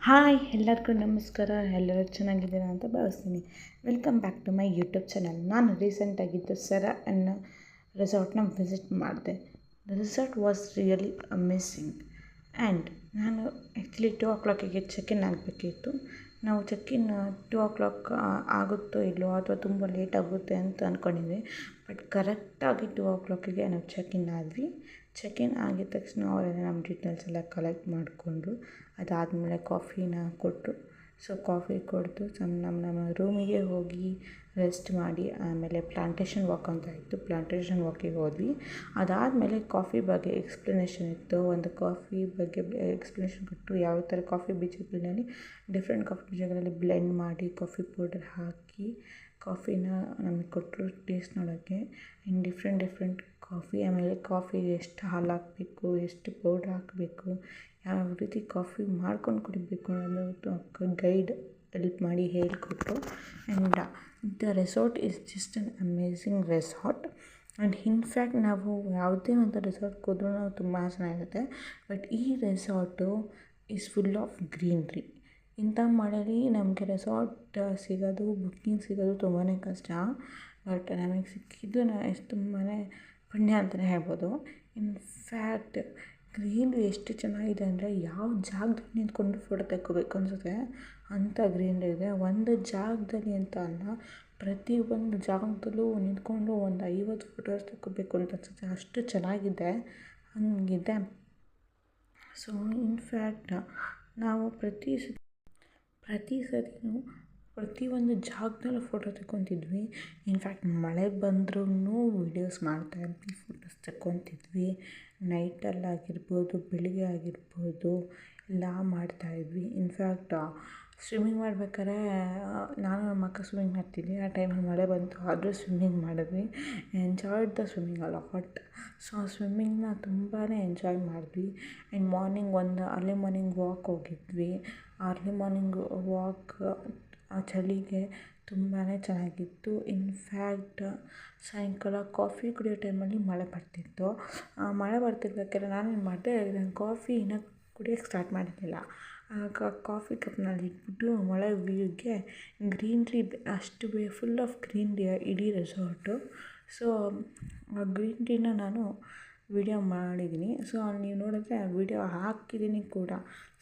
Hi ಎಲ್ಲರಿಗೂ ನಮಸ್ಕಾರ. ಎಲ್ಲರೂ ಚೆನ್ನಾಗಿದ್ದೀರಾ ಅಂತ ಭಾವಿಸ್ತೀನಿ. Welcome back to my YouTube channel. ನಾನು ರೀಸೆಂಟಾಗಿದ್ದು ಸೆರಾ ಅನ್ನೋ ರೆಸಾರ್ಟ್ನ ವಿಸಿಟ್ ಮಾಡಿದೆ. The resort was really amazing and ನಾನು ಆ್ಯಕ್ಚುಲಿ 2 o'clock ಚೆಕ್-ಇನ್ ಆಗಬೇಕಿತ್ತು. ನಾವು ಚೆಕ್-ಇನ್ 2 o'clock ಆಗುತ್ತೋ ಇಲ್ಲೋ ಅಥವಾ ತುಂಬ ಲೇಟ್ ಆಗುತ್ತೆ ಅಂತ ಅಂದ್ಕೊಂಡಿದ್ವಿ. ಬಟ್ ಕರೆಕ್ಟಾಗಿ 2 o'clock ನಾವು ಚೆಕ್-ಇನ್ ಆದ್ವಿ. ಚೆಕ್-ಇನ್ ಆಗಿದ ತಕ್ಷಣ ಅವರೆಲ್ಲ ನಮ್ಮ ಡೀಟೇಲ್ಸ್ ಎಲ್ಲ ಕಲೆಕ್ಟ್ ಮಾಡಿಕೊಂಡು ಅದಾದಮೇಲೆ ಕಾಫಿನ ಕೊಟ್ಟರು. ಸೊ ಕಾಫಿ ಕುಡಿದು ನಮ್ಮ ರೂಮಿಗೆ ಹೋಗಿ ರೆಸ್ಟ್ ಮಾಡಿ ಆಮೇಲೆ ಪ್ಲಾಂಟೇಶನ್ ವಾಕ್ ಅಂತ ಇತ್ತು, ಪ್ಲಾಂಟೇಶನ್ ವಾಕಿಗೆ ಹೋದ್ವಿ. ಅದಾದಮೇಲೆ ಕಾಫಿ ಬಗ್ಗೆ ಎಕ್ಸ್ಪ್ಲನೇಷನ್ ಇತ್ತು. ಒಂದು ಕಾಫಿ ಬಗ್ಗೆ ಎಕ್ಸ್ಪ್ಲನೇಷನ್ ಕೊಟ್ಟು ಯಾವ ಥರ ಕಾಫಿ ಬೀಜಗಳಲ್ಲಿ ಡಿಫ್ರೆಂಟ್ ಕಾಫಿ ಬೀಜಗಳಲ್ಲಿ ಬ್ಲೆಂಡ್ ಮಾಡಿ ಕಾಫಿ ಪೌಡರ್ ಹಾಕಿ ಕಾಫಿನ ನಮಗೆ ಕೊಟ್ಟರು ಟೇಸ್ಟ್ ನೋಡೋಕ್ಕೆ. ಇನ್ನು ಡಿಫ್ರೆಂಟ್ ಕಾಫಿ, ಆಮೇಲೆ ಕಾಫಿಗೆ ಎಷ್ಟು ಹಾಲು ಹಾಕಬೇಕು, ಎಷ್ಟು ಪೌಡ್ರ್ ಹಾಕಬೇಕು, ಯಾವ ರೀತಿ ಕಾಫಿ ಮಾಡ್ಕೊಂಡು ಕುಡಿಬೇಕು ಅನ್ನೋದು ಗೈಡ್ ಹೆಲ್ಪ್ ಮಾಡಿ ಹೇಳಿಕೊಟ್ರು. And the resort is just an amazing resort. And in fact ನಾವು ಯಾವುದೇ ಒಂದು ರೆಸಾರ್ಟ್ಗೆ ಹೋದ್ರೂ ತುಂಬ ಚೆನ್ನಾಗಿರುತ್ತೆ. ಬಟ್ ಈ resort is full of greenery. ಇಂಥ ಮಳೆಯಲ್ಲಿ ನಮಗೆ ರೆಸಾರ್ಟ್ ಸಿಗೋದು, ಬುಕ್ಕಿಂಗ್ ಸಿಗೋದು ತುಂಬಾ ಕಷ್ಟ. ಬಟ್ ನಮಗೆ ಸಿಕ್ಕಿದ್ದು ತುಂಬಾ ಪುಣ್ಯ ಅಂತಲೇ ಹೇಳ್ಬೋದು. ಇನ್ಫ್ಯಾಕ್ಟ್ ಗ್ರೀನ್ರಿ ಎಷ್ಟು ಚೆನ್ನಾಗಿದೆ ಅಂದರೆ ಯಾವ ಜಾಗದಲ್ಲಿ ನಿಂತ್ಕೊಂಡು ಫೋಟೋ ತೆಕ್ಕೋಬೇಕು ಅನಿಸುತ್ತೆ ಅಂಥ ಗ್ರೀನ್ರಿ ಇದೆ. ಒಂದು ಜಾಗದಲ್ಲಿ ಅಂತ ಅಲ್ಲ, ಪ್ರತಿಯೊಂದು ಜಾಗದಲ್ಲೂ ನಿಂತ್ಕೊಂಡು ಒಂದು 50 ಫೋಟೋಸ್ ತೆಕ್ಕೋಬೇಕು ಅಂತ ಅನಿಸುತ್ತೆ, ಅಷ್ಟು ಚೆನ್ನಾಗಿದೆ ಹಂಗಿದೆ. ಸೊ ಇನ್ಫ್ಯಾಕ್ಟ್ ನಾವು ಪ್ರತಿ ಸತಿನೂ ಪ್ರತಿಯೊಂದು ಜಾಗದಲ್ಲೂ ಫೋಟೋ ತೆಕ್ಕೊತಿದ್ವಿ. ಇನ್ಫ್ಯಾಕ್ಟ್ ಮಳೆ ಬಂದ್ರೂ ವೀಡಿಯೋಸ್ ಮಾಡ್ತಾಯಿದ್ವಿ, ಫೋಟೋಸ್ ತೆಕ್ಕೊತಿದ್ವಿ. ನೈಟಲ್ಲಾಗಿರ್ಬೋದು, ಬೆಳಿಗ್ಗೆ ಆಗಿರ್ಬೋದು ಎಲ್ಲ ಮಾಡ್ತಾಯಿದ್ವಿ. ಇನ್ಫ್ಯಾಕ್ಟ್ ಸ್ವಿಮ್ಮಿಂಗ್ ಮಾಡ್ಬೇಕಾದ್ರೆ ನಾನು ನಮ್ಮ ಅಕ್ಕ ಸ್ವಿಮ್ಮಿಂಗ್ ಮಾಡ್ತಿದ್ವಿ. ಆ ಟೈಮಲ್ಲಿ ಮಳೆ ಬಂತು, ಆದರೂ ಸ್ವಿಮ್ಮಿಂಗ್ ಮಾಡಿದ್ವಿ. Enjoyed the swimming a lot. So ಆ ಸ್ವಿಮ್ಮಿಂಗ್ನ ತುಂಬಾ ಎಂಜಾಯ್ ಮಾಡಿದ್ವಿ. ಆ್ಯಂಡ್ ಅರ್ಲಿ ಮಾರ್ನಿಂಗ್ ವಾಕ್ ಹೋಗಿದ್ವಿ. ಅರ್ಲಿ ಮಾರ್ನಿಂಗ್ ವಾಕ್ ಆ ಚಳಿಗೆ ತುಂಬಾ ಚೆನ್ನಾಗಿತ್ತು. ಇನ್ಫ್ಯಾಕ್ಟ್ ಸಾಯಂಕಾಲ ಕಾಫಿ ಕುಡಿಯೋ ಟೈಮಲ್ಲಿ ಮಳೆ ಬರ್ತಿತ್ತು. ಮಳೆ ಬರ್ತಿರ್ಬೇಕಾದ್ರೆ ನಾನೇನು ಮಾಡಿದೆ, ನಾನು ಕಾಫಿ ಇನ್ನೂ ಕುಡಿಯೋಕ್ಕೆ ಸ್ಟಾರ್ಟ್ ಮಾಡಿರಲಿಲ್ಲ. ಕಾಫಿ ಕಪ್ನಲ್ಲಿ ಇಟ್ಬಿಟ್ಟು ಮಳೆ ವ್ಯೂಗೆ ಗ್ರೀನ್ರಿ ಅಷ್ಟು ಫುಲ್ ಆಫ್ ಗ್ರೀನ್ರಿ ಇಡೀ ರೆಸಾರ್ಟು. ಸೊ ಆ ಗ್ರೀನ್ರಿನ ನಾನು ವಿಡಿಯೋ ಮಾಡಿದ್ದೀನಿ. ಸೊ ನೀವು ನೋಡಿದ್ರೆ ವಿಡಿಯೋ ಹಾಕಿದ್ದೀನಿ ಕೂಡ.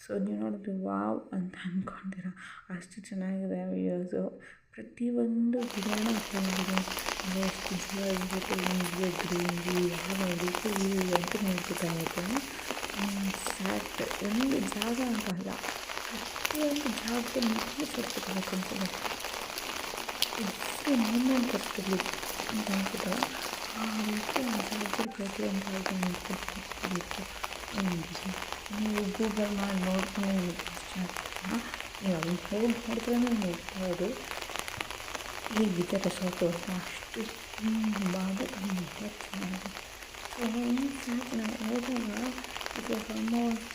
ಸೊ ನೀವು ನೋಡಿದ್ರೆ ವಾವ್ ಅಂತ ಅಂದ್ಕೊಂಡಿರ ಅಷ್ಟು ಚೆನ್ನಾಗಿದೆ ವಿಡಿಯೋಸು. ಪ್ರತಿಯೊಂದು ಗಿಡನೂ ಚೆನ್ನಾಗಿದೆ. ಎಷ್ಟು ಜೀವ ನಿಮಗೆ ಗ್ರೀನ್ರಿ ಯಾವ ರೀತಿ ವ್ಯೂ ಅಂತ ನಿಮ್ಗೆ ಗೊತ್ತಾಗುತ್ತೆ. ಫ್ಯಾಕ್ಟ್ ಒಂದು ಜಾಗ ಅಂತಲ್ಲ, ಪ್ರತಿಯೊಂದು ಜಾಗದಲ್ಲಿ ನಿಮಗೆ ತೋರಿಸ್ಬೇಕು ಅನ್ಸುತ್ತೆ. ಎಷ್ಟು ಮೂಮೆಂಟ್ ಬರ್ತಿರಲಿ ಅಂತ ಅನ್ಸುತ್ತೆ. ಆ ರೀತಿ ಆ ಜಾಗದಲ್ಲಿ ಪ್ರತಿಯೊಂದು ಜಾಗ ನಿಂತ್ಕೊಬೇಕು. ನೀವು ಗೂಗಲ್ ಮಾಡಿ ನೋಡ್ಕೊಂಡು ನಿಮಗೆ ಇಷ್ಟ ಆಗ್ತದೆ. ನೀವು ಅದನ್ನು ಹೋಗಿ ನೋಡಿದ್ರೆ ನೋಡ್ಬೋದು ಹೇಗಿದೆ ರೆಸಾರ್ಟು ಅಂತ. ಅಷ್ಟು ತುಂಬ ಚೆನ್ನಾಗಿದೆ. ಸೊ ಇನ್ಫ್ಯಾಕ್ಟ್ ನಾವು ಹೋದಾಗ ಇದು ಆಲ್ಮೋಸ್ಟ್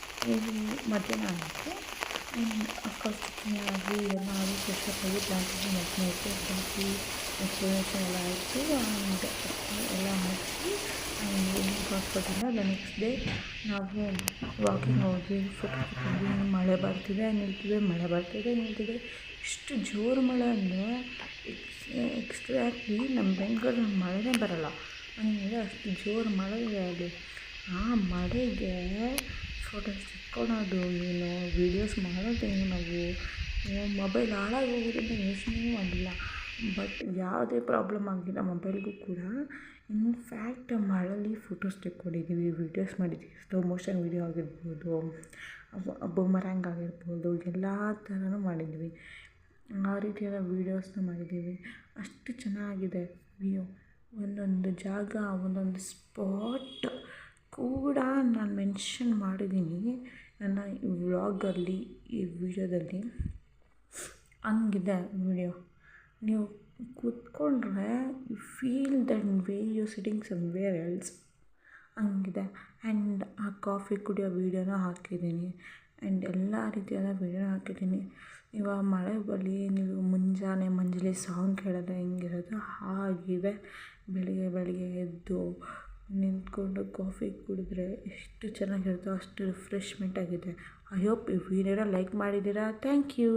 ಮಧ್ಯಾಹ್ನ ಆಯಿತು. ಆ್ಯಂಡ್ ಅಫ್ಕೋರ್ಸ್ ಆಗಿ ಎಲ್ಲ ಆಗಿ ಫ್ರೆಶಪ್ ಆಗಿ ಪ್ಲಾಂಟೇಶನ್ ಮಾಡ್ಕೊಂಡು ಕಾಫಿ ಎಕ್ಸ್ಪ್ಲನೇಷನ್ ಎಲ್ಲ ಆಯಿತು. ಆ್ಯಂಡ್ ಎಲ್ಲ ಮುಗಿಸಿ ಹಾಸ್ಪಿಟಲಿಂದ ದ ನೆಕ್ಸ್ಟ್ ಡೇ ನಾವು ವಾಕಿಂಗ್ ಹೋಗಿ ಫೋಟೋ ತಗೊಂಡ್ವಿ. ಮಳೆ ಬರ್ತಿದೆ ನಿಲ್ತಿದೆ, ಮಳೆ ಬರ್ತಿದೆ ನಿಲ್ತಿದೆ. ಇಷ್ಟು ಜೋರು ಮಳೆ ಅಂದರೆ ಎಕ್ಸ್ಟ್ರಾಕ್ಟ್ಲಿ ನಮ್ಮ ಬೆಂಗಳೂರಲ್ಲಿ ಮಳೆನೇ ಬರೋಲ್ಲ ಅಂದರೆ ಅಷ್ಟು ಜೋರು ಮಳೆ ಇದೆ ಅಲ್ಲಿ. ಆ ಮಳೆಗೆ ಫೋಟೋಸ್ ತೆಕ್ಕೊಳೋದು ಏನು, ವೀಡಿಯೋಸ್ ಮಾಡೋದೇನು, ನಾವು ಮೊಬೈಲ್ ಹಾಳಾಗೋಗೋದ್ರಿಂದ ಯೋಚನೆಯೂ ಆಗಿಲ್ಲ. ಬಟ್ ಯಾವುದೇ ಪ್ರಾಬ್ಲಮ್ ಆಗಿಲ್ಲ ಮೊಬೈಲ್ಗೂ ಕೂಡ. ಇನ್ಫ್ಯಾಕ್ಟ್ ಮಳೇಲಿ ಫೋಟೋಸ್ ತೆಕ್ಕೊಂಡಿದ್ದೀವಿ, ವೀಡಿಯೋಸ್ ಮಾಡಿದ್ದೀವಿ. ಸ್ಲೋ ಮೋಷನ್ ವೀಡಿಯೋ ಆಗಿರ್ಬೋದು, ಬೂಮರ್ಯಾಂಗ್ ಆಗಿರ್ಬೋದು, ಎಲ್ಲ ಥರನೂ ಮಾಡಿದ್ವಿ. ಆ ರೀತಿಯಾದ ವೀಡಿಯೋಸ್ನ ಮಾಡಿದ್ದೀವಿ. ಅಷ್ಟು ಚೆನ್ನಾಗಿದೆ ವ್ಯೂ. ಒಂದೊಂದು ಜಾಗ, ಒಂದೊಂದು ಸ್ಪಾಟ್ ಕೂಡ ನಾನು ಮೆನ್ಷನ್ ಮಾಡಿದ್ದೀನಿ ನನ್ನ ವ್ಲಾಗಲ್ಲಿ, ಈ ವಿಡಿಯೋದಲ್ಲಿ. ಹಂಗಿದೆ ವಿಡಿಯೋ. ನೀವು ಕೂತ್ಕೊಂಡ್ರೆ you feel that way you sitting somewhere else ಹಂಗಿದೆ. ಆ್ಯಂಡ್ ಆ ಕಾಫಿ ಕುಡಿಯೋ ವೀಡಿಯೋನ ಹಾಕಿದ್ದೀನಿ. ಆ್ಯಂಡ್ ಎಲ್ಲ ರೀತಿಯಾದ ವೀಡಿಯೋನ ಹಾಕಿದ್ದೀನಿ. ಇವಾಗ ಮಳೆ ಬರಲಿ, ನೀವು ಮುಂಜಾನೆ ಮಂಜಲಿ ಸಾಂಗ್ ಕೇಳಿದ್ರೆ ಹೆಂಗಿರೋದು ಹಾಗಿದೆ. ಬೆಳಿಗ್ಗೆ ಎದ್ದು ನಿಂತ್ಕೊಂಡು ಕಾಫಿ ಕುಡಿದ್ರೆ ಎಷ್ಟು ಚೆನ್ನಾಗಿರುತ್ತೋ ಅಷ್ಟು ರಿಫ್ರೆಶ್ಮೆಂಟ್ ಆಗಿದೆ. ಐ ಹೋಪ್ ಈ ವಿಡಿಯೋನ ಲೈಕ್ ಮಾಡಿದ್ದೀರಾ. Thank you.